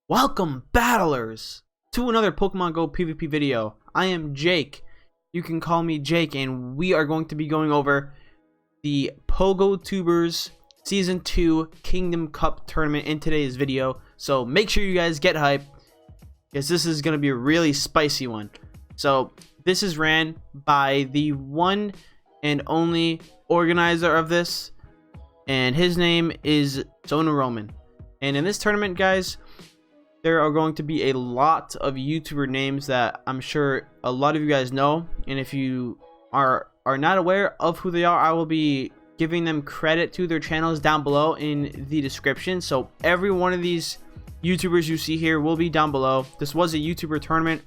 Welcome, battlers, to another Pokemon Go PvP video. I am Jake. You can call me Jake, and we are going to be going over the POGOTubers Season 2 Kingdom Cup Tournament in today's video. So make sure you guys get hype, because this is going to be a really spicy one. So this is ran by the one and only organizer of this, and his name is Sonoroman. And in this tournament, guys, there are going to be a lot of YouTuber names that I'm sure a lot of you guys know, and if you are not aware of who they are, I will be giving them credit to their channels down below in the description. So every one of these YouTubers you see here will be down below. This was a YouTuber tournament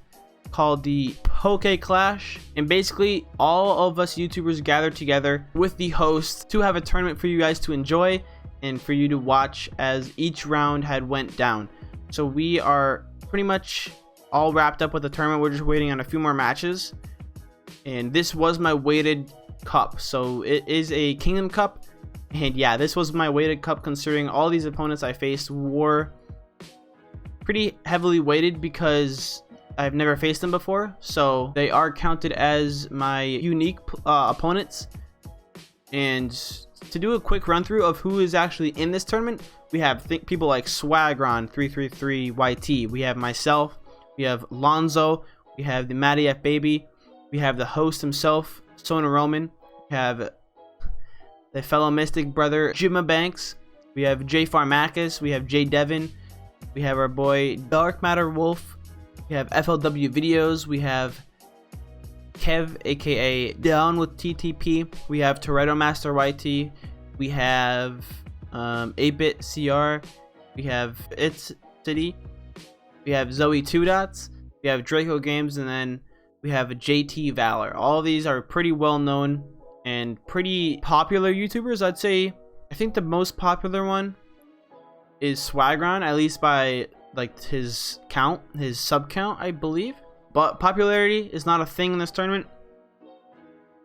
called the PokeClash, and basically all of us YouTubers gathered together with the host to have a tournament for you guys to enjoy and for you to watch as each round had went down. So we are pretty much all wrapped up with the tournament. We're just waiting on a few more matches. And this was my weighted cup. So it is a Kingdom Cup. And yeah, this was my weighted cup, considering all these opponents I faced were pretty heavily weighted because I've never faced them before. So they are counted as my unique opponents. And to do a quick run through of who is actually in this tournament, we have people like Swagron333YT, we have myself, we have Lonzo, we have the Matty F Baby, we have the host himself, Sonoroman, we have the fellow Mystic brother Jimma Banks, we have J Pharmacus, we have J Devin, we have our boy Dark Matter Wolf, we have FLW Videos, we have Kev aka Down with TTP, we have Toretto Master YT, we have 8-Bit CR, we have It's City, we have Zoe 2 Dots, we have Draco Games, and then we have JT Valor. All of these are pretty well known and pretty popular YouTubers. I'd say I think the most popular one is Swagron, at least by like his count, his sub count, I believe. But popularity is not a thing in this tournament.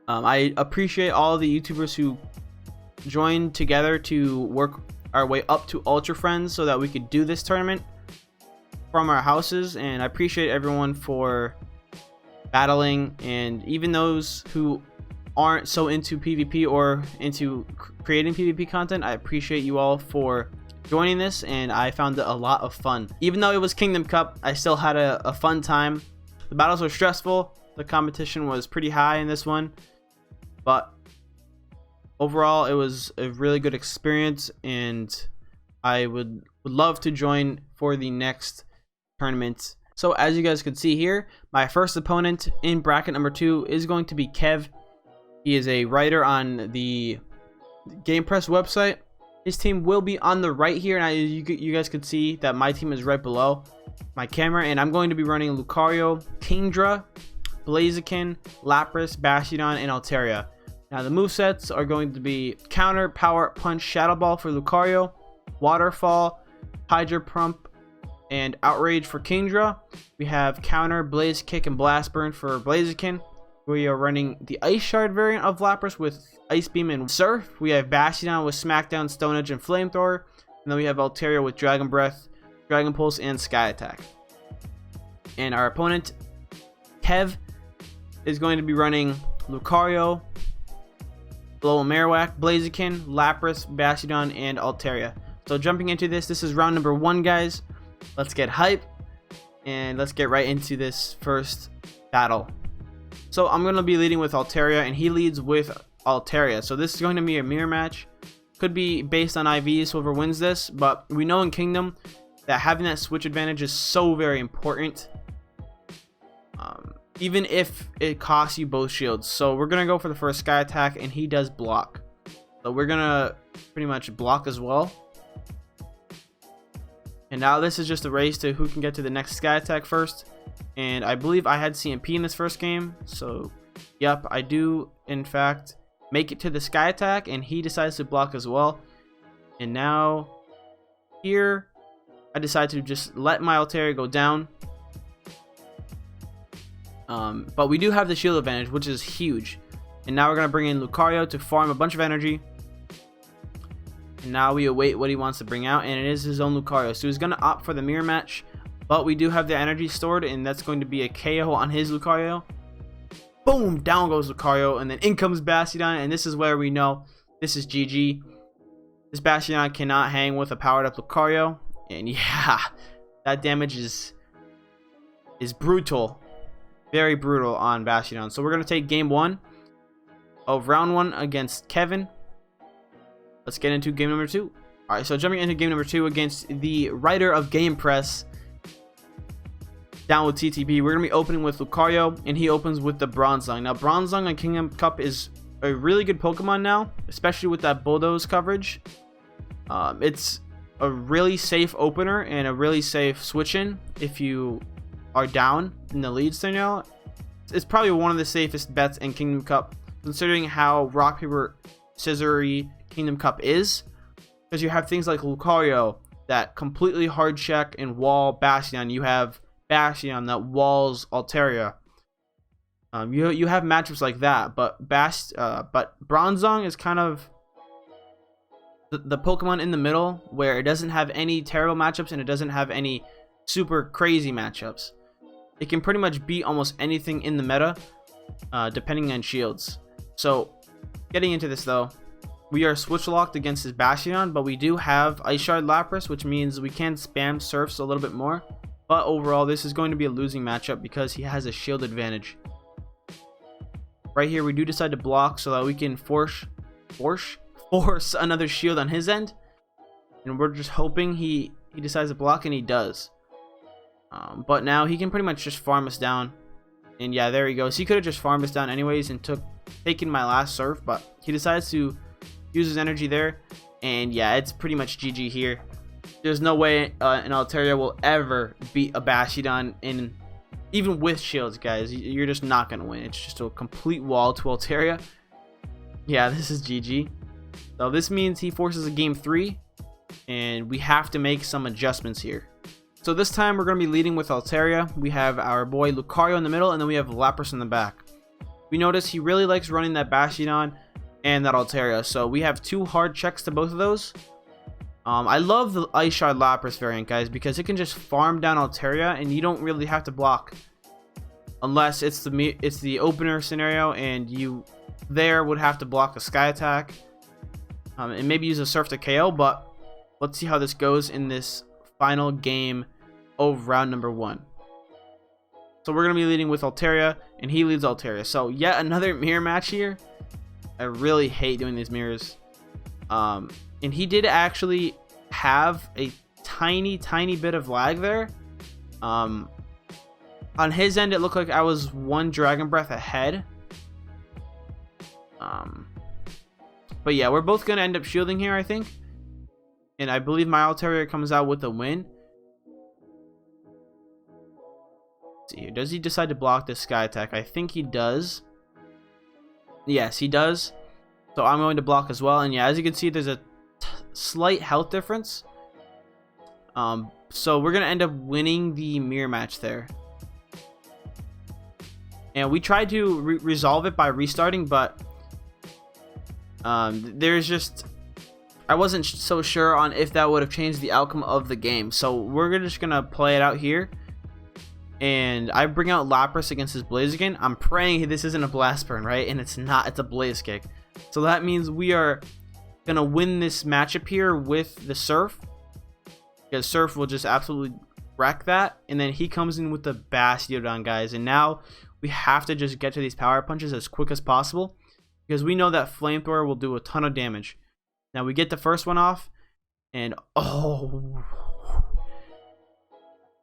I appreciate all the YouTubers who joined together to work our way up to Ultra Friends so that we could do this tournament from our houses, and I appreciate everyone for battling, and even those who aren't so into PvP or into creating PvP content, I appreciate you all for joining this, and I found it a lot of fun. Even though it was Kingdom Cup, I still had a fun time. The battles were stressful, the competition was pretty high in this one, but overall, it was a really good experience, and I would love to join for the next tournament. So as you guys can see here, my first opponent in bracket number 2 is going to be Kev. He is a writer on the GamePress website. His team will be on the right here, and you guys can see that my team is right below my camera, and I'm going to be running Lucario, Kingdra, Blaziken, Lapras, Bastiodon, and Altaria. Now the movesets are going to be Counter, Power, Punch, Shadow Ball for Lucario, Waterfall, Hydro Pump, and Outrage for Kingdra. We have Counter, Blaze Kick, and Blast Burn for Blaziken. We are running the Ice Shard variant of Lapras with Ice Beam and Surf. We have Bastiodon with Smackdown, Stone Edge, and Flamethrower. And then we have Altaria with Dragon Breath, Dragon Pulse, and Sky Attack. And our opponent, Kev, is going to be running Lucario, Blow Marowak, Blaziken, Lapras, Bastiodon, and Altaria. So jumping into this is round number 1, guys. Let's get hype, and let's get right into this first battle. So I'm going to be leading with Altaria, and he leads with Altaria. So this is going to be a mirror match. Could be based on IVs, whoever wins this, but we know in Kingdom that having that switch advantage is so very important. Even if it costs you both shields. So we're gonna go for the first Sky Attack, and he does block, so we're gonna pretty much block as well. And now this is just a race to who can get to the next Sky Attack first, and I believe I had CMP in this first game, so yep, I do in fact make it to the Sky Attack, and he decides to block as well. And now here I decide to just let my Altaria go down. But we do have the shield advantage, which is huge. And now we're going to bring in Lucario to farm a bunch of energy. And now we await what he wants to bring out, and it is his own Lucario. So he's going to opt for the mirror match, but we do have the energy stored, and that's going to be a KO on his Lucario. Boom, down goes Lucario, and then in comes Bastiodon, and this is where we know this is GG. This Bastiodon cannot hang with a powered up Lucario, and yeah, that damage is brutal, very brutal on Bastiodon. So we're going to take game 1 of round 1 against Kevin. Let's get into game number 2. Alright, so jumping into game number 2 against the writer of Game Press, down with TTP. We're going to be opening with Lucario, and he opens with the Bronzong. Now, Bronzong on Kingdom Cup is a really good Pokemon now, especially with that Bulldoze coverage. It's a really safe opener and a really safe switch-in if you are down in the lead scenario. It's probably one of the safest bets in Kingdom Cup, considering how rock, paper, scissor-y Kingdom Cup is, because you have things like Lucario that completely hard check and wall Bastiodon. You have Bastiodon that walls Altaria. You have matchups like that, but Bronzong is kind of the Pokemon in the middle, where it doesn't have any terrible matchups and it doesn't have any super crazy matchups. It can pretty much beat almost anything in the meta, depending on shields. So getting into this though, we are switch locked against his Bastiodon, but we do have Ice Shard Lapras, which means we can spam Surfs a little bit more. But overall, this is going to be a losing matchup because he has a shield advantage. Right here, we do decide to block so that we can force another shield on his end. And we're just hoping he decides to block, and he does. But now he can pretty much just farm us down. And yeah, there he goes. He could have just farmed us down anyways and taken my last Surf, but he decides to use his energy there. And yeah, it's pretty much GG here. There's no way an Altaria will ever beat a Bastiodon even with shields, guys. You're just not going to win. It's just a complete wall to Altaria. Yeah, this is GG. So this means he forces a game 3, and we have to make some adjustments here. So this time we're going to be leading with Altaria. We have our boy Lucario in the middle, and then we have Lapras in the back. We notice he really likes running that Bastiodon and that Altaria, so we have 2 hard checks to both of those. I love the Ice Shard Lapras variant, guys, because it can just farm down Altaria and you don't really have to block, unless it's the opener scenario and you would have to block a Sky Attack and maybe use a Surf to KO. But let's see how this goes in this final game of round number 1. So we're going to be leading with Altaria, and he leads Altaria. So yet another mirror match here. I really hate doing these mirrors. And he did actually have a tiny bit of lag there. On his end, it looked like I was 1 Dragon Breath ahead. But yeah, we're both going to end up shielding here, I think. And I believe my Altaria comes out with a win. Let's see here. Does he decide to block this Sky Attack? I think he does. Yes, he does. So I'm going to block as well. And yeah, as you can see, there's a slight health difference. So we're going to end up winning the mirror match there. And we tried to resolve it by restarting, but there's just... I wasn't so sure on if that would have changed the outcome of the game. So we're just going to play it out here. And I bring out Lapras against his Blaziken. I'm praying this isn't a Blast Burn, right? And it's not. It's a Blaze Kick. So that means we are going to win this matchup here with the Surf, because Surf will just absolutely wreck that. And then he comes in with the Bastiodon, guys. And now we have to just get to these power punches as quick as possible, because we know that Flamethrower will do a ton of damage. Now we get the first one off, and oh,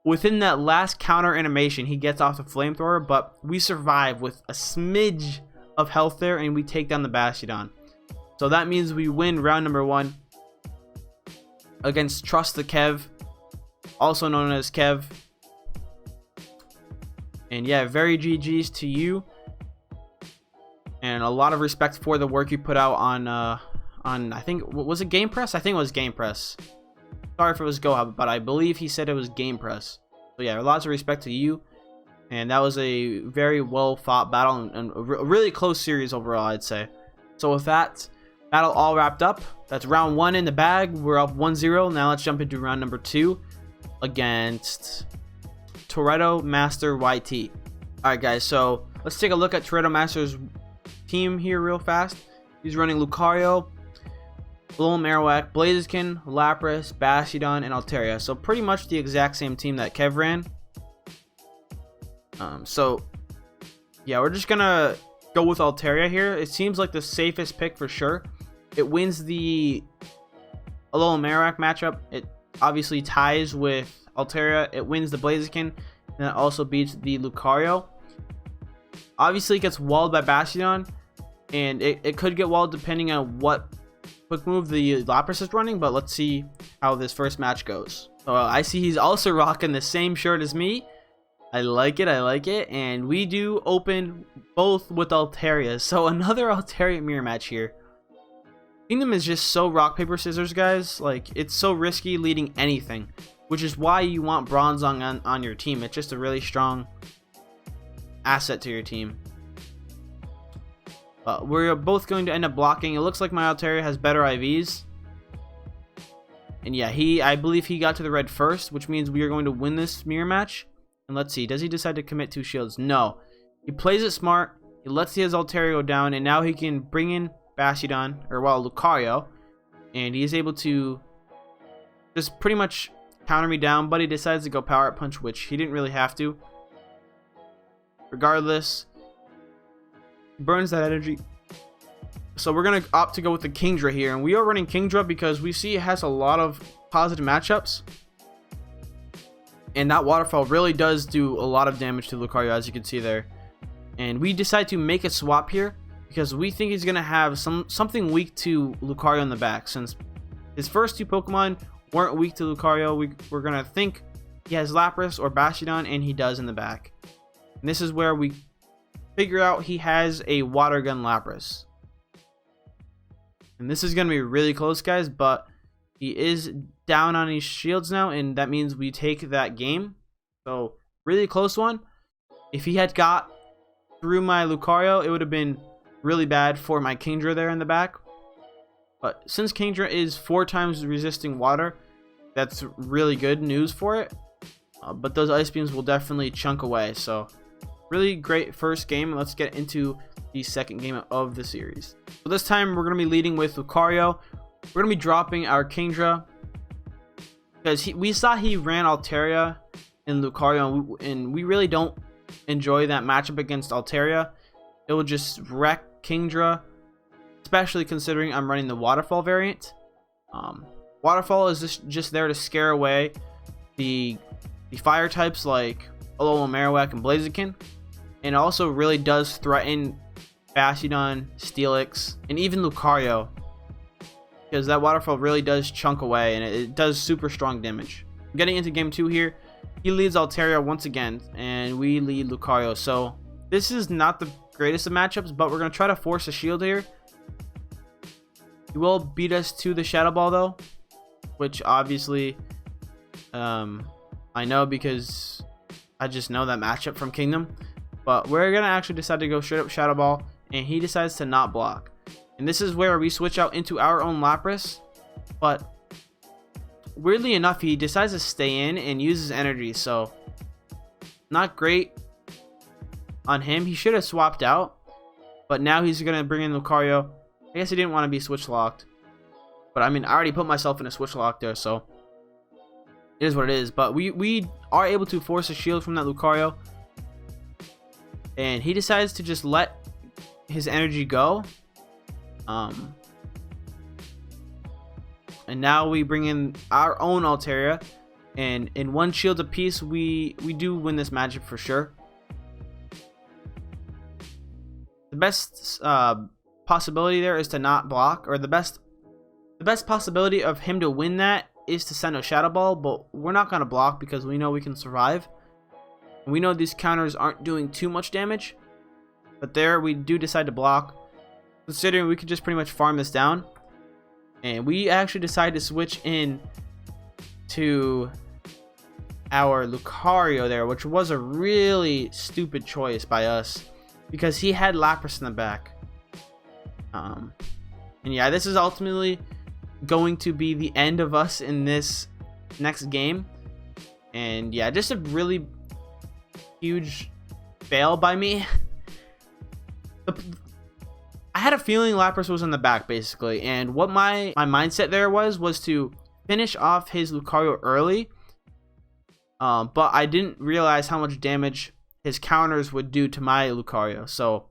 within that last counter animation, he gets off the Flamethrower, but we survive with a smidge of health there, and we take down the Bastiodon. So that means we win round number 1 against Trust the Kev, also known as Kev. And yeah, very GG's to you, and a lot of respect for the work you put out on I think, was it Game Press? I think it was Game Press. Sorry if it was Go Hub, but I believe he said it was Game Press. So yeah, lots of respect to you. And that was a very well fought battle and a really close series overall, I'd say. So with that, battle all wrapped up. That's round 1 in the bag. We're up 1-0. Now let's jump into round number 2 against Toretto Master YT. Alright guys, so let's take a look at Toretto Master's team here real fast. He's running Lucario, Alola Marowak, Blaziken, Lapras, Bastiodon, and Altaria. So pretty much the exact same team that Kev ran. So yeah, we're just gonna go with Altaria here. It seems like the safest pick for sure. It wins the Alola Marowak matchup. It obviously ties with Altaria. It wins the Blaziken, and it also beats the Lucario. Obviously it gets walled by Bastiodon, and it could get walled depending on what quick move the Lapras is running, but let's see how this first match goes. So I see he's also rocking the same shirt as me. I like it, and we do open both with Altaria. So another Altaria mirror match here. Kingdom is just so rock, paper, scissors, guys. Like, it's so risky leading anything, which is why you want Bronzong on your team. It's just a really strong asset to your team. We're both going to end up blocking. It looks like my Altaria has better IVs. And yeah, I believe he got to the red first, which means we are going to win this mirror match. And let's see, does he decide to commit 2 shields? No. He plays it smart. He lets his Altaria go down, and now he can bring in Bastiodon, or Lucario, and he is able to just pretty much counter me down, but he decides to go Power Up Punch, which he didn't really have to. Regardless, he burns that energy. So we're going to opt to go with the Kingdra here, and we are running Kingdra because we see it has a lot of positive matchups. And that Waterfall really does do a lot of damage to Lucario, as you can see there. And we decide to make a swap here because we think he's going to have something weak to Lucario in the back. Since his first 2 Pokemon weren't weak to Lucario, we're going to think he has Lapras or Bastiodon, and he does in the back. And this is where we figure out he has a Water Gun Lapras. And this is going to be really close, guys, but he is down on his shields now, and that means we take that game. So really close one. If he had got through my Lucario, it would have been really bad for my Kingdra there in the back. But since Kingdra is 4 times resisting water, that's really good news for it. But those Ice Beams will definitely chunk away. So really great first game. Let's get into the second game of the series. So this time we're going to be leading with Lucario. We're going to be dropping our Kingdra because we saw he ran Altaria and Lucario, and we really don't enjoy that matchup against Altaria. It will just wreck Kingdra, especially considering I'm running the Waterfall variant. Waterfall is just there to scare away the fire types like Alola Marowak and Blaziken, and also really does threaten Bastiodon, Steelix, and even Lucario, because that Waterfall really does chunk away, and it does super strong damage. Getting into game 2 here, he leads Altaria once again, and we lead Lucario. So this is not the greatest of matchups, but we're going to try to force a shield here. He will beat us to the Shadow Ball though, which obviously I know because I just know that matchup from Kingdom. But we're going to actually decide to go straight up Shadow Ball, and he decides to not block. And this is where we switch out into our own Lapras, but weirdly enough, he decides to stay in and uses energy, so not great on him. He should have swapped out, but now he's going to bring in Lucario. I guess he didn't want to be switch locked, but I mean, I already put myself in a switch lock there, so it is what it is. But we are able to force a shield from that Lucario, and he decides to just let his energy go. And now we bring in our own Altaria, and in 1 shield apiece, we do win this matchup for sure. The best possibility there is to not block, or the best possibility of him to win that is to send a Shadow Ball, but we're not going to block because we know we can survive. And we know these counters aren't doing too much damage, but there we do decide to block, considering we could just pretty much farm this down. And we actually decided to switch in to our Lucario there, which was a really stupid choice by us because he had Lapras in the back. And yeah, this is ultimately going to be the end of us in this next game. And yeah, just a really huge fail by me. I had a feeling Lapras was in the back basically, and what my mindset there was to finish off his Lucario early, but I didn't realize how much damage his counters would do to my Lucario. So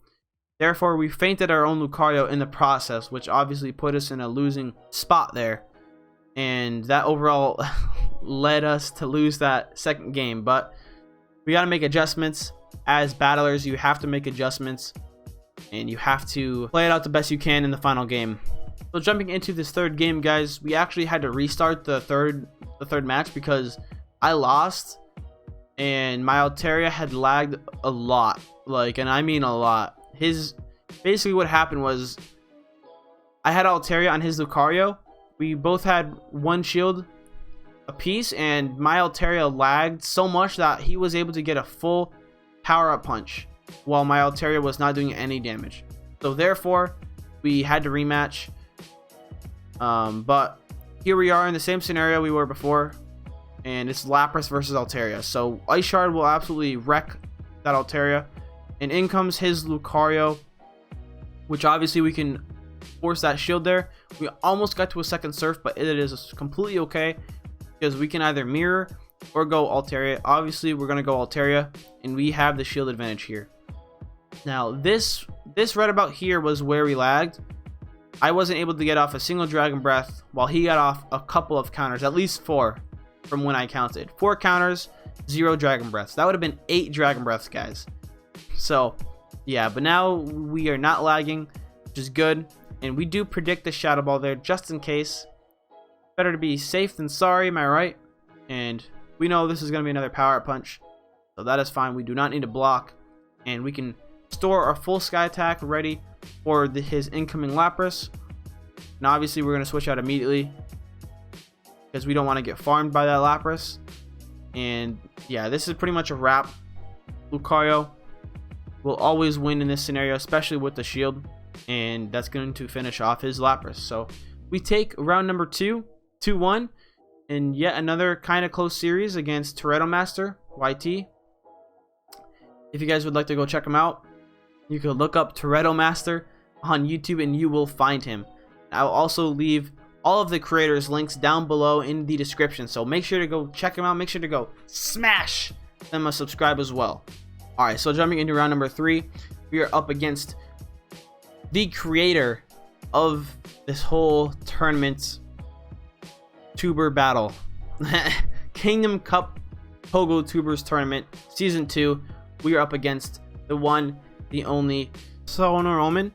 therefore we fainted our own Lucario in the process, which obviously put us in a losing spot there, and that overall led us to lose that second game. But we got to make adjustments. As battlers, you have to make adjustments, and you have to play it out the best you can in the final game. So jumping into this third game, guys, we actually had to restart the third match because I lost and my Altaria had lagged a lot, and I mean a lot. Basically what happened was I had Altaria on his Lucario. We both had one shield apiece, and my Altaria lagged so much that he was able to get a full power-up punch while my Altaria was not doing any damage. So therefore we had to rematch, but here we are in the same scenario we were before, and it's Lapras versus Altaria. So Ice Shard will absolutely wreck that Altaria, and in comes his Lucario, which obviously we can force that shield there. We almost got to a second surf, but it is completely okay because we can either mirror or go Altaria. Obviously we're going to go Altaria, and we have the shield advantage here. Now this right about here was where we lagged. I wasn't able to get off a single Dragon Breath while he got off a couple of counters, at least 4 from when I counted. 4 counters, 0 Dragon Breaths. That would have been 8 Dragon Breaths, guys. So yeah, but now we are not lagging, which is good, and we do predict the Shadow Ball there just in case. Better to be safe than sorry, am I right? And we know this is going to be another power punch, so that is fine. We do not need to block, and we can store our full Sky Attack ready for his incoming Lapras. And obviously we're going to switch out immediately because we don't want to get farmed by that Lapras. And yeah, this is pretty much a wrap. Lucario will always win in this scenario, especially with the shield, and that's going to finish off his Lapras. So we take round number 2, 2-1, and yet another kind of close series against Trademarked YT. If you guys would like to go check him out, you can look up Trademarked on YouTube and you will find him. I'll also leave all of the creators' links down below in the description, so make sure to go check him out. Make sure to go smash them a subscribe as well. Alright, so jumping into round number 3, we are up against the creator of this whole tournament tuber battle. Kingdom Cup POGOTubers tournament season 2. We are up against the one, the only Sonoroman,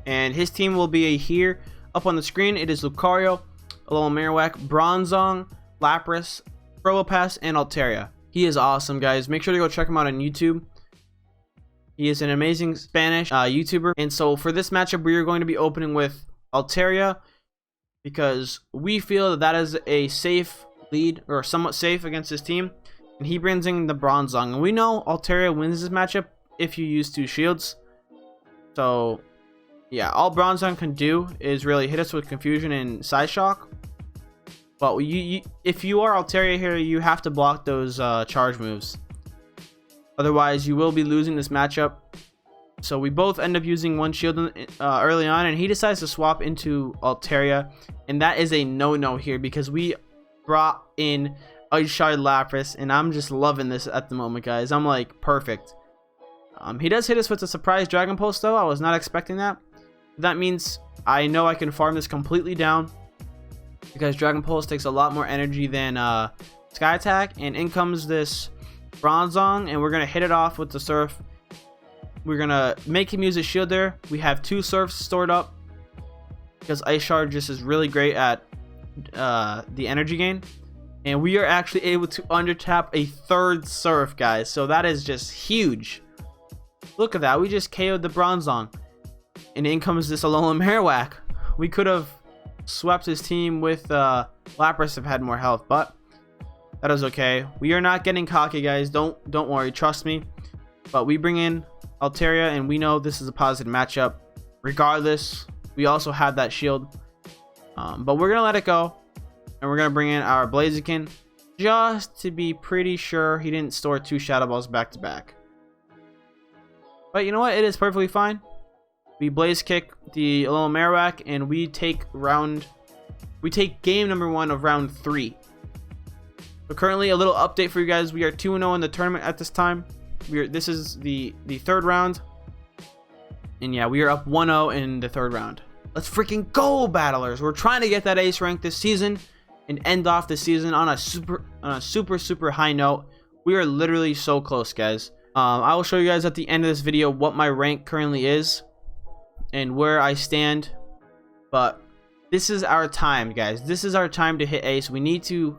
and his team will be here up on the screen. It is Lucario, Alolan Marowak, Bronzong, Lapras, Probopass, and Altaria. He is awesome, guys. Make sure to go check him out on YouTube. He is an amazing Spanish YouTuber. And so for this matchup, we are going to be opening with Altaria because we feel that is a safe lead, or somewhat safe, against his team. And he brings in the Bronzong. And we know Altaria wins this matchup if you use 2 shields. So yeah, all Bronzong can do is really hit us with Confusion and Side Shock. But if you are Altaria here, you have to block those charge moves. Otherwise, you will be losing this matchup. So we both end up using 1 shield early on, and he decides to swap into Altaria. And that is a no-no here because we brought in Ice Shard Lapras, and I'm just loving this at the moment, guys. I'm like, perfect. He does hit us with a surprise Dragon Pulse, though. I was not expecting that. That means I know I can farm this completely down because Dragon Pulse takes a lot more energy than Sky Attack. And in comes this Bronzong, and we're going to hit it off with the Surf. We're going to make him use his shield there. We have 2 Surfs stored up because Ice Shard just is really great at the energy gain. And we are actually able to undertap a 3rd Surf, guys. So that is just huge. Look at that. We just KO'd the Bronzong. And in comes this Alolan Marowak. We could have swept his team with Lapras if had more health, but that is okay. We are not getting cocky, guys. Don't worry. Trust me. But we bring in Altaria, and we know this is a positive matchup. Regardless, we also have that shield. But we're gonna let it go, and we're gonna bring in our Blaziken just to be pretty sure he didn't store 2 Shadow Balls back to back. But you know what? It is perfectly fine. We Blaze Kick the little Marowak, and we take game number 1 of round 3. So currently, a little update for you guys. We are 2-0 in the tournament at this time. This is the 3rd round. And yeah, we are up 1-0 in the 3rd round. Let's freaking go, battlers. We're trying to get that ace rank this season and end off the season on a super high note. We are literally so close, guys. I will show you guys at the end of this video what my rank currently is and where I stand. But this is our time, guys. This is our time to hit ace. We need to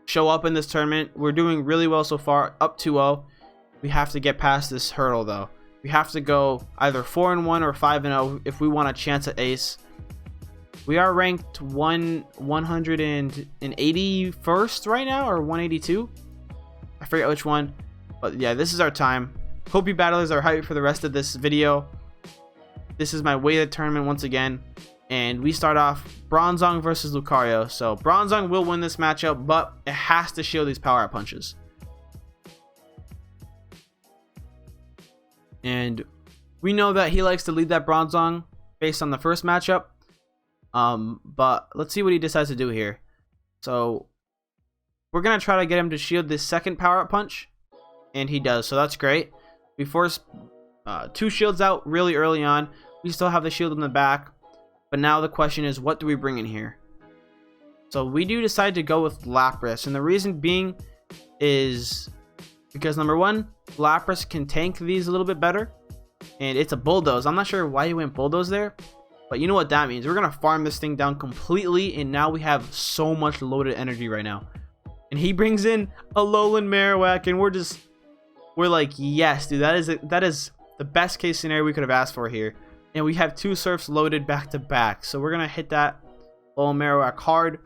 show up in this tournament. We're doing really well so far, up 2-0. We have to get past this hurdle, though. We have to go either 4-1 or 5-0 if we want a chance at ace. We are ranked 181st right now, or 182. I forget which one. But yeah, this is our time. Hope you battlers are hyped for the rest of this video. This is my way to the tournament once again. And we start off Bronzong versus Lucario. So Bronzong will win this matchup, but it has to shield these power up punches. And we know that he likes to lead that Bronzong based on the first matchup. But let's see what he decides to do here. So we're going to try to get him to shield this second power up punch. And he does, so that's great. We force 2 shields out really early on. We still have the shield in the back. But now the question is, what do we bring in here? So we do decide to go with Lapras. And the reason being is because, number 1, Lapras can tank these a little bit better. And it's a Bulldoze. I'm not sure why he went Bulldoze there. But you know what that means. We're going to farm this thing down completely. And now we have so much loaded energy right now. And he brings in a Alolan Marowak. And we're like, yes, dude. That is the best case scenario we could have asked for here. And we have 2 Surfs loaded back to back. So we're going to hit that Alolan Marowak hard.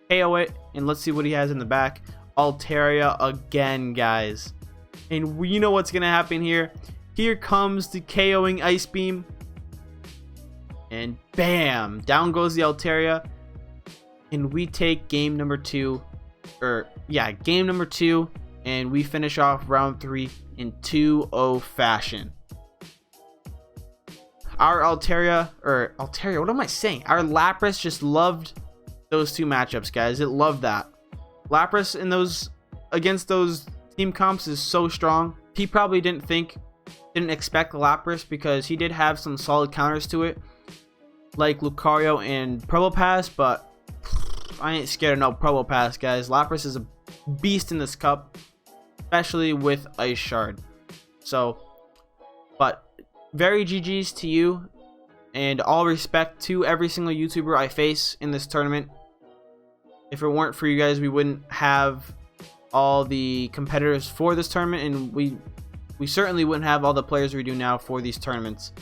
KO it. And let's see what he has in the back. Altaria again, guys. And you know what's going to happen here. Here comes the KOing Ice Beam. And bam. Down goes the Altaria. And we take game number 2. Game number 2. And we finish off round 3 in 2-0 fashion. Our Altaria, what am I saying? Our Lapras just loved those 2 matchups, guys. It loved that. Lapras against those team comps is so strong. He probably didn't expect Lapras because he did have some solid counters to it, like Lucario and Probopass, but I ain't scared of no Probopass, guys. Lapras is a beast in this cup, especially with Ice Shard. So, but very GG's to you, and all respect to every single YouTuber I face in this tournament. If it weren't for you guys, we wouldn't have all the competitors for this tournament, and we certainly wouldn't have all the players we do now for these tournaments,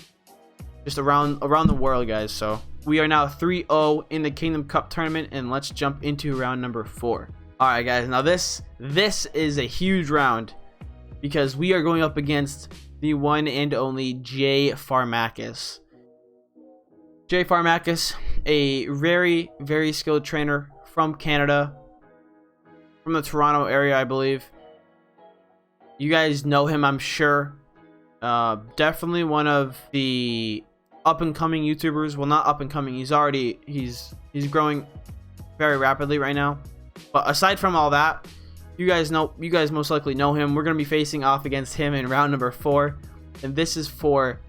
just around the world, guys. So we are now 3-0 in the Kingdom Cup tournament, and let's jump into round number 4. All right, guys. Now this is a huge round because we are going up against the one and only J Pharmacus. J Pharmacus, a very, very skilled trainer from Canada, from the Toronto area, I believe. You guys know him, I'm sure. Definitely one of the up-and-coming YouTubers. Well, not up-and-coming. He's growing very rapidly right now. But aside from all that, you guys most likely know him. We're going to be facing off against him in round number 4. And this is for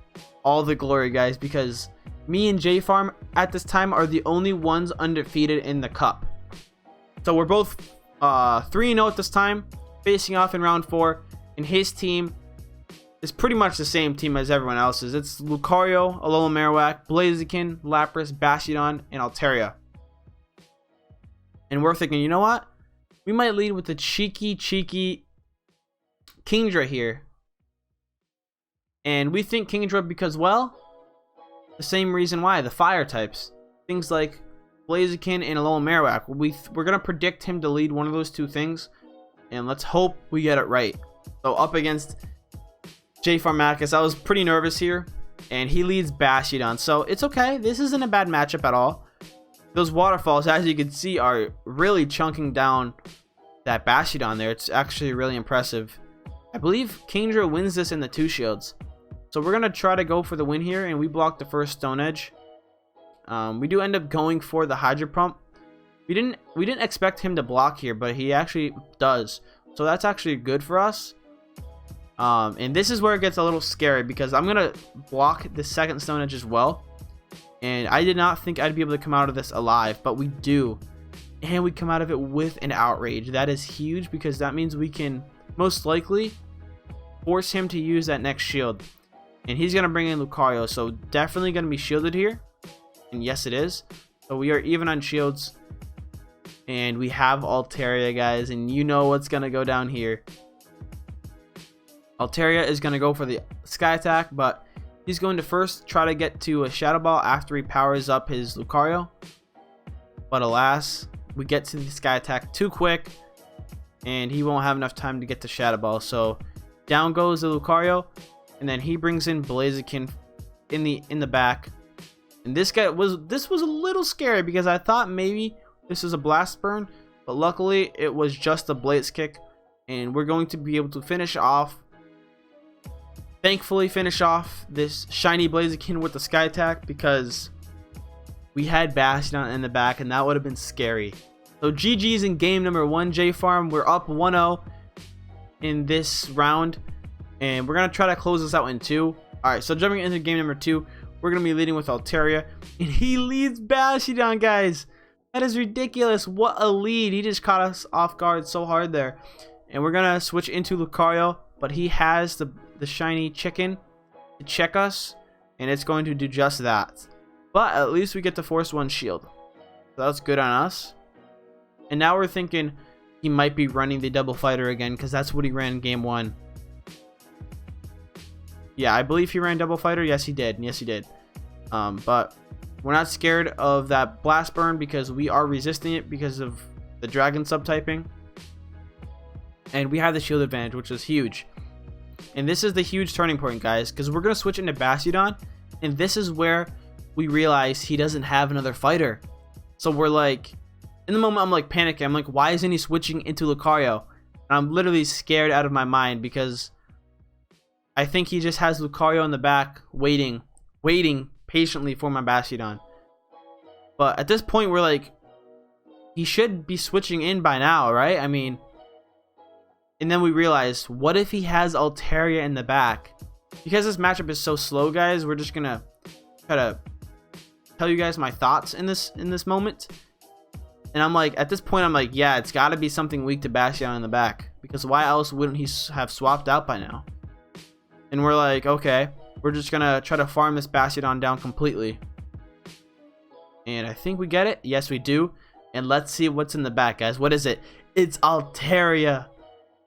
all the glory, guys, because me and J-Farm at this time are the only ones undefeated in the cup. So we're both 3-0 at this time, facing off in round 4. And his team is pretty much the same team as everyone else's. It's Lucario, Alolan Marowak, Blaziken, Lapras, Bastiodon, and Altaria. And we're thinking, you know what? We might lead with the cheeky Kingdra here. And we think Kingdra because, well, the same reason why. The fire types. Things like Blaziken and Alolan Marowak. We're going to predict him to lead one of those 2 things. And let's hope we get it right. So up against J Pharmacus, I was pretty nervous here. and he leads Bastiodon. So it's okay. This isn't a bad matchup at all. Those waterfalls, as you can see, are really chunking down that Bastiodon there. It's actually really impressive. I believe Kingdra wins this in the 2 shields. So we're going to try to go for the win here, and we block the first Stone Edge. We do end up going for the Hydro Pump. We didn't expect him to block here, but he actually does. So that's actually good for us. And this is where it gets a little scary, because I'm going to block the second Stone Edge as well. And I did not think I'd be able to come out of this alive, but we do. And we come out of it with an Outrage. That is huge, because that means we can most likely force him to use that next shield. And he's going to bring in Lucario, so definitely going to be shielded here. And yes, it is. So we are even on shields. And we have Altaria, guys, and you know what's going to go down here. Altaria is going to go for the Sky Attack, but he's going to first try to get to a Shadow Ball after he powers up his Lucario. But alas, we get to the Sky Attack too quick, and he won't have enough time to get to Shadow Ball. So down goes the Lucario, and then he brings in Blaziken in the back. And this was a little scary, because I thought maybe this is a Blast Burn, but luckily it was just a Blaze Kick, and we're going to be able to finish off. Thankfully finish off this shiny Blaziken with the Sky Attack, because we had Bastiodon in the back and that would have been scary. So GG's in game number 1, J Farm. We're up 1-0 in this round, and we're going to try to close this out in 2. Alright, so jumping into game number 2, we're going to be leading with Altaria, and he leads Bastiodon, guys. That is ridiculous. What a lead. He just caught us off guard so hard there. And we're going to switch into Lucario, but he has the shiny chicken to check us, and it's going to do just that. But at least we get the Force 1 shield. So that's good on us. And now we're thinking he might be running the double fighter again, because that's what he ran in game 1. Yeah, I believe he ran double fighter. Yes, he did. Yes, he did. But we're not scared of that Blast Burn, because we are resisting it because of the Dragon subtyping. And we have the shield advantage, which is huge. And this is the huge turning point, guys, because we're going to switch into Bastiodon. And this is where we realize he doesn't have another fighter. So we're like, in the moment, I'm like panicking. I'm like, why isn't he switching into Lucario? And I'm literally scared out of my mind, because I think he just has Lucario in the back waiting patiently for my Bastiodon. But at this point, we're like, he should be switching in by now, right? I mean, and then we realized, what if he has Altaria in the back? Because this matchup is so slow, guys, we're just gonna try to tell you guys my thoughts in this moment. And I'm like, at this point, I'm like, yeah, it's got to be something weak to Bastiodon in the back, because why else wouldn't he have swapped out by now? And we're like, okay, we're just gonna try to farm this Bastiodon down completely. And I think we get it. Yes, we do. And let's see what's in the back, guys. What is it? It's Altaria.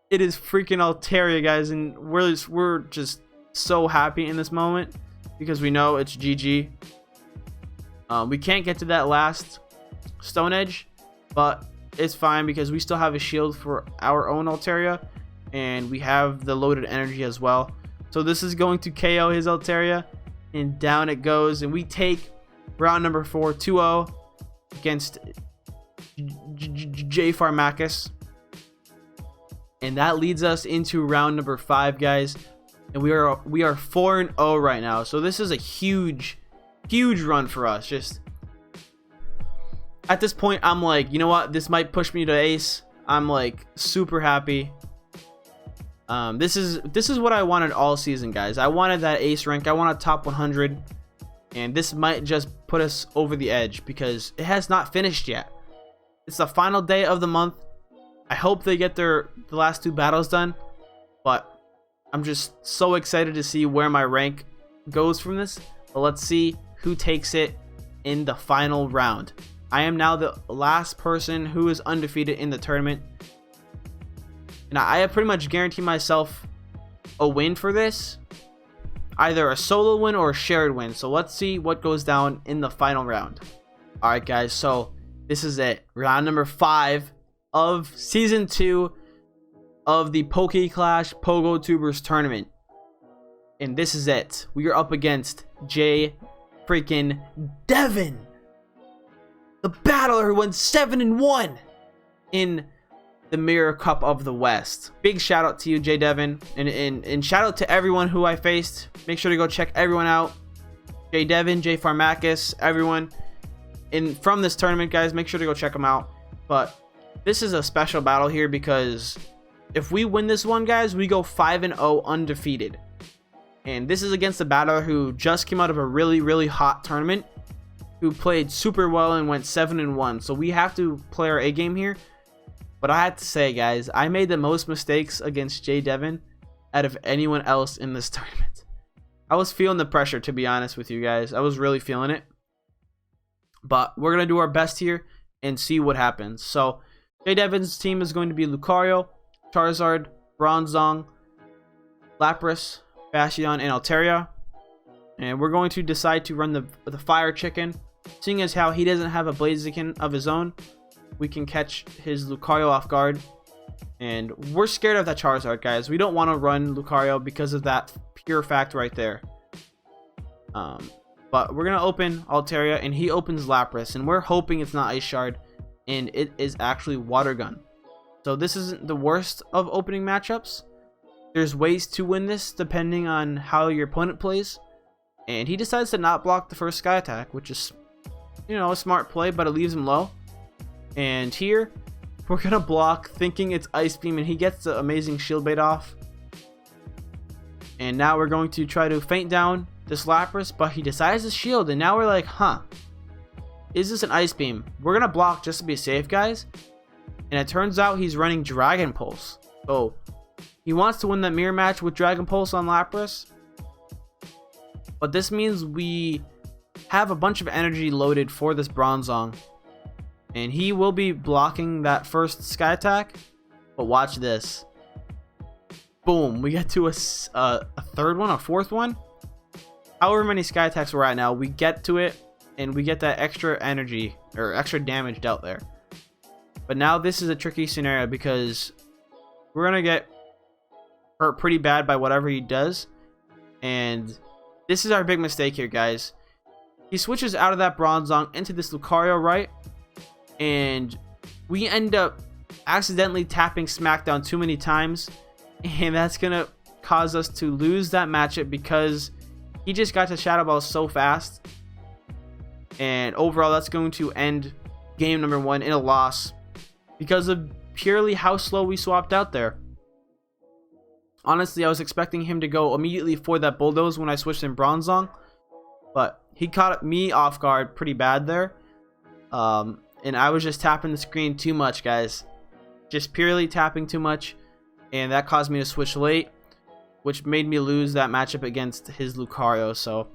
It is freaking Altaria, guys, and we're just so happy in this moment, because we know it's GG. We can't get to that last Stone Edge, but it's fine, because we still have a shield for our own Altaria, and we have the loaded energy as well. So this is going to KO his Altaria, and down it goes, and we take round number 4, 2-0 against J Farmakis. And that leads us into round number 5, guys. And we are 4-0 right now. So this is a huge run for us. Just at this point, I'm like, you know what? This might push me to ace. I'm like super happy. This is what I wanted all season, guys. I wanted that ace rank. I want a top 100. And this might just put us over the edge, because it has not finished yet. It's the final day of the month. I hope they get the last 2 battles done, but I'm just so excited to see where my rank goes from this. But let's see who takes it in the final round. I am now the last person who is undefeated in the tournament, and I have pretty much guaranteed myself a win for this, either a solo win or a shared win. So let's see what goes down in the final round. Alright, guys, so this is it, round number 5 of season 2 of the PokeClash PogoTubers tournament. And this is it. We are up against J freaking Devin, the battler who went 7-1 in the Mirror Cup of the West. Big shout out to you, J Devin, and shout out to everyone who I faced. Make sure to go check everyone out. J Devin, J Pharmacus, everyone from this tournament, guys. Make sure to go check them out. But this is a special battle here because if we win this one, guys, we go 5-0 undefeated. And this is against a battler who just came out of a really hot tournament, who played super well and went 7-1. So we have to play our A game here. But I have to say, guys, I made the most mistakes against J Devin out of anyone else in this tournament. I was feeling the pressure, to be honest with you guys. I was really feeling it. But we're going to do our best here and see what happens. So J Devin's team is going to be Lucario, Charizard, Bronzong, Lapras, Bastion, and Altaria. And we're going to decide to run the Fire Chicken. Seeing as how he doesn't have a Blaziken of his own, we can catch his Lucario off guard. And we're scared of that Charizard, guys. We don't want to run Lucario because of that pure fact right there. But we're going to open Altaria, and he opens Lapras. And we're hoping it's not Ice Shard, and it is actually Water Gun. So this isn't the worst of opening matchups. There's ways to win this depending on how your opponent plays. And he decides to not block the first Sky Attack, which is, you know, a smart play, but it leaves him low. And here, we're going to block thinking it's Ice Beam, and he gets the amazing Shield Bait off. And now we're going to try to feint down this Lapras, but he decides to shield, and now we're like, huh, is this an Ice Beam? We're going to block just to be safe, guys. And it turns out he's running Dragon Pulse. So he wants to win that mirror match with Dragon Pulse on Lapras. But this means we have a bunch of energy loaded for this Bronzong. And he will be blocking that first Sky Attack. But watch this. Boom. We get to a third one, a fourth one. However many Sky Attacks we're at now, we get to it. And we get that extra energy, or extra damage dealt there. But now this is a tricky scenario because we're going to get hurt pretty bad by whatever he does. And this is our big mistake here, guys. He switches out of that Bronzong into this Lucario, right? And we end up accidentally tapping Smackdown too many times. And that's going to cause us to lose that matchup because he just got to Shadow Ball so fast. And overall, that's going to end game number 1 in a loss because of purely how slow we swapped out there. Honestly, I was expecting him to go immediately for that Bulldoze when I switched in Bronzong, but he caught me off guard pretty bad there. And I was just tapping the screen too much, guys. Just purely tapping too much, and that caused me to switch late, which made me lose that matchup against his Lucario. So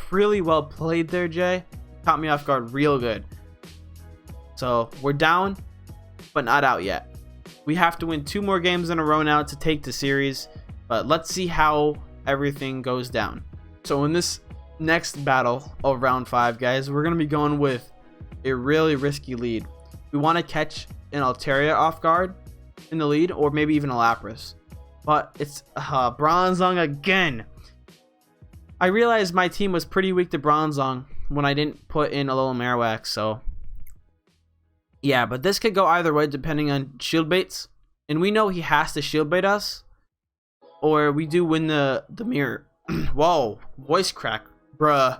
really well played there, Jay. Caught me off guard real good. So we're down, but not out yet. We have to win 2 more games in a row now to take the series, but let's see how everything goes down. So in this next battle of round 5, guys, we're going to be going with a really risky lead. We want to catch an Altaria off guard in the lead, or maybe even a Lapras. But it's Bronzong again. I realized my team was pretty weak to Bronzong when I didn't put in a little Marowak, so yeah, but this could go either way depending on shield baits. And we know he has to shield bait us, or we do win the mirror. Whoa, voice crack, bruh.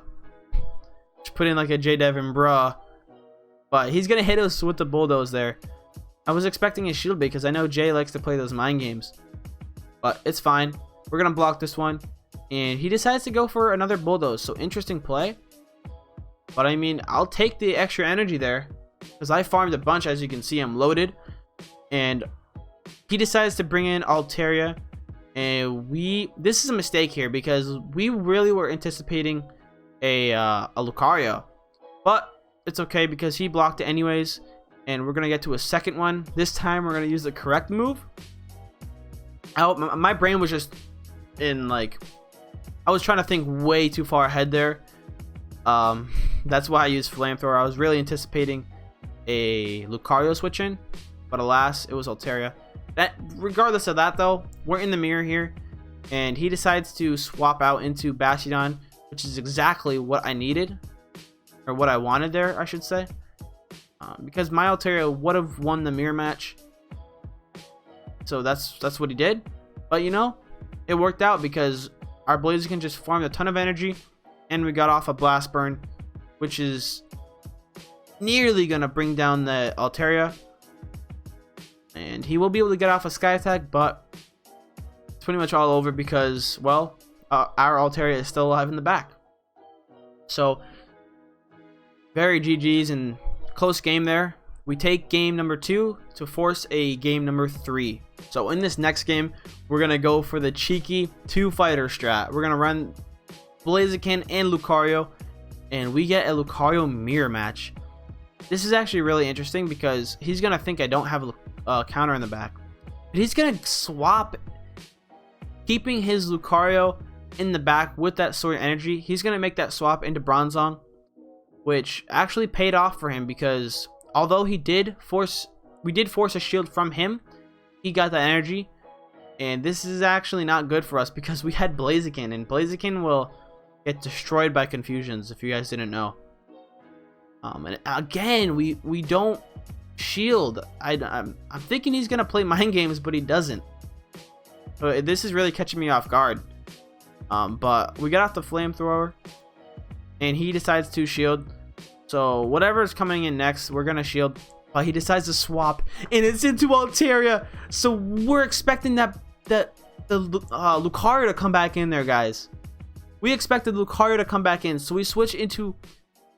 Just put in like a J Devin, bruh. But he's gonna hit us with the Bulldoze there. I was expecting a shield bait because I know Jay likes to play those mind games. But it's fine. We're gonna block this one. And he decides to go for another Bulldoze. So interesting play. But I mean, I'll take the extra energy there, because I farmed a bunch. As you can see, I'm loaded. And he decides to bring in Altaria. And this is a mistake here because we really were anticipating a Lucario. But it's okay because he blocked it anyways. And we're going to get to a second one. This time we're going to use the correct move. My brain was just in like, I was trying to think way too far ahead there. That's why I used Flamethrower. I was really anticipating a Lucario switch in, but alas, it was Altaria. Regardless of that though, we're in the mirror here, and he decides to swap out into Bastiodon, which is exactly what I needed, or what I wanted there, I should say, because my Altaria would have won the mirror match. So that's what he did. But you know, it worked out because our Blaziken just farmed a ton of energy, and we got off a Blast Burn, which is nearly gonna bring down the Altaria, and he will be able to get off a Sky Attack, but it's pretty much all over because, well, our Altaria is still alive in the back. So very GG's and close game there. We take game number 2 to force a game number 3. So in this next game, we're gonna go for the cheeky 2-fighter strat. We're gonna run Blaziken and Lucario, and we get a Lucario mirror match. This is actually really interesting because he's gonna think I don't have a counter in the back, but he's gonna swap, keeping his Lucario in the back with that Sword Energy. He's gonna make that swap into Bronzong, which actually paid off for him because although we did force a shield from him, he got that energy, and this is actually not good for us because we had Blaziken, and Blaziken will get destroyed by confusions if you guys didn't know. And again, we don't shield. I'm thinking he's gonna play mind games, but he doesn't. So this is really catching me off guard. But we got off the flamethrower, and he decides to shield. So whatever is coming in next, we're gonna shield. But he decides to swap, and it's into Altaria. So we're expecting the Lucario to come back in there, guys. We expected Lucario to come back in, so we switch into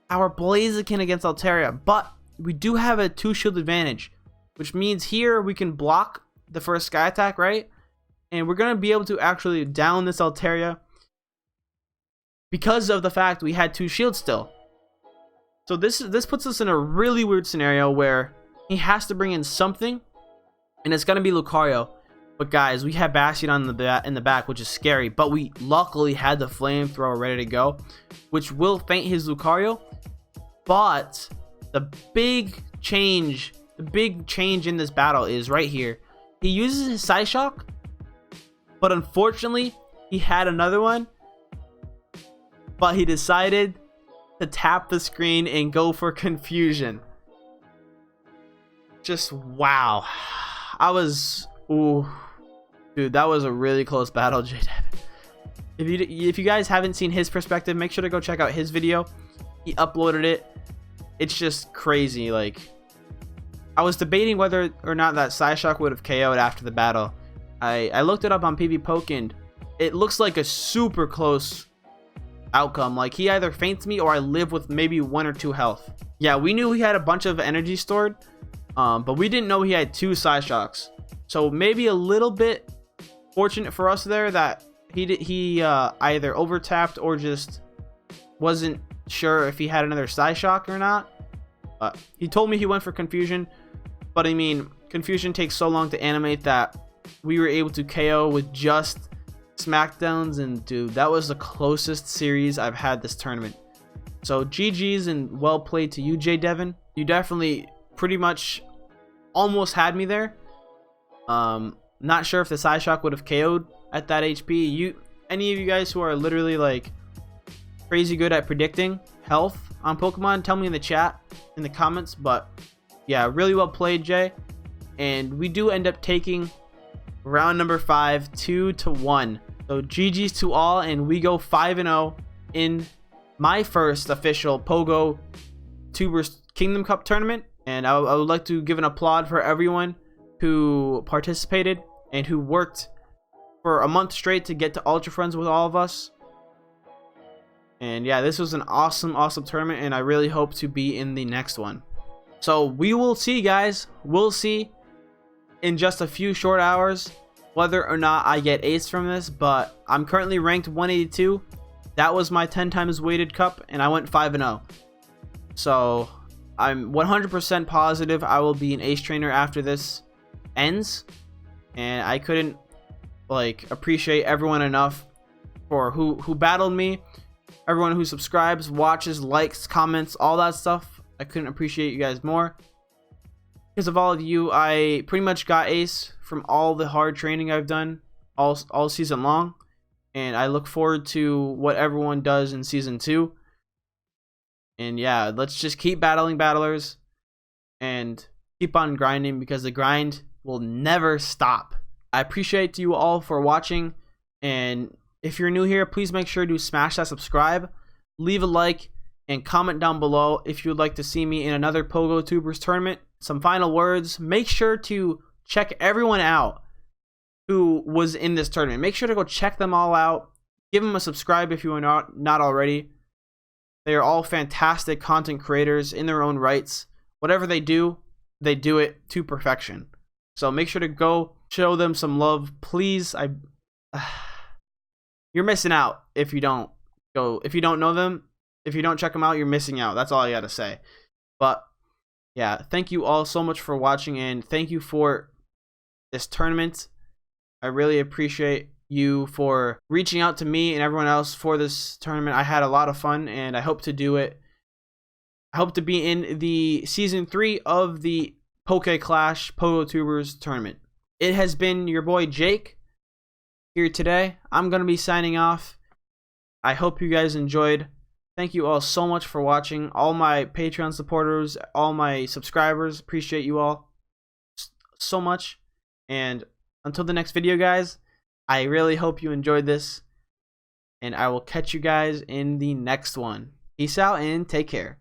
our Blaziken against Altaria. But we do have a 2-shield advantage, which means here we can block the first Sky Attack, right? And we're gonna be able to actually down this Altaria because of the fact we had 2 shields still. So this puts us in a really weird scenario where he has to bring in something, and it's gonna be Lucario. But guys, we have Bastiodon in the back, which is scary. But we luckily had the flamethrower ready to go, which will feint his Lucario. But the big change in this battle is right here. He uses his Psyshock, but unfortunately, he had another one. But he decided to tap the screen and go for confusion. Just wow. Ooh, dude, that was a really close battle, JDev. If you guys haven't seen his perspective, make sure to go check out his video. He uploaded it. It's just crazy. Like, I was debating whether or not that Psyshock would have KO'd after the battle. I looked it up on PvP, and it looks like a super close outcome. Like, he either faints me or I live with maybe 1 or 2 health. Yeah, we knew he had a bunch of energy stored, but we didn't know he had 2 Psyshocks. So maybe a little bit fortunate for us there that he either overtapped or just wasn't sure if he had another Psyshock or not. He told me he went for confusion, but I mean, confusion takes so long to animate that we were able to KO with just Smackdowns, and dude, that was the closest series I've had this tournament. So GG's and well played to you, JDevin. You definitely pretty much almost had me there. Not sure if the Psyshock would have KO'd at that HP. Any of you guys who are literally like crazy good at predicting health on Pokemon, tell me in the chat, in the comments. But yeah, really well played, Jay. And we do end up taking round number 5, 2-1. So GG's to all, and we go 5-0 in my first official POGOTubers Kingdom Cup tournament. And I would like to give an applaud for everyone who participated and who worked for a month straight to get to Ultra Friends with all of us. And yeah, this was an awesome tournament, and I really hope to be in the next one. So we will see, guys. We'll see in just a few short hours whether or not I get ace from this, but I'm currently ranked 182. That was my 10 times weighted cup, and I went 5-0. So I'm 100% positive I will be an ace trainer after this ends, and I couldn't like appreciate everyone enough for who battled me, everyone who subscribes, watches, likes, comments, all that stuff. I couldn't appreciate you guys more. Because of all of you, I pretty much got ace from all the hard training I've done all season long, and I look forward to what everyone does in season 2. And yeah, let's just keep battling battlers and keep on grinding, because the grind will never stop. I appreciate you all for watching, and if you're new here, please make sure to smash that subscribe, leave a like, and comment down below if you would like to see me in another POGOTubers tournament. Some final words: make sure to check everyone out who was in this tournament. Make sure to go check them all out. Give them a subscribe if you are not already. They are all fantastic content creators in their own rights. Whatever they do it to perfection. So make sure to go show them some love, please. You're missing out if you don't go. If you don't know them, if you don't check them out, you're missing out. That's all I gotta say. But yeah, thank you all so much for watching, and thank you for this tournament. I really appreciate you for reaching out to me and everyone else for this tournament. I had a lot of fun, and I hope to do it. I hope to be in the season 3 of the PokeClash POGOTubers tournament. It has been your boy Jake here today. I'm gonna be signing off. I hope you guys enjoyed. Thank you all so much for watching. All my Patreon supporters, all my subscribers, appreciate you all so much. And until the next video, guys, I really hope you enjoyed this, and I will catch you guys in the next one. Peace out and take care.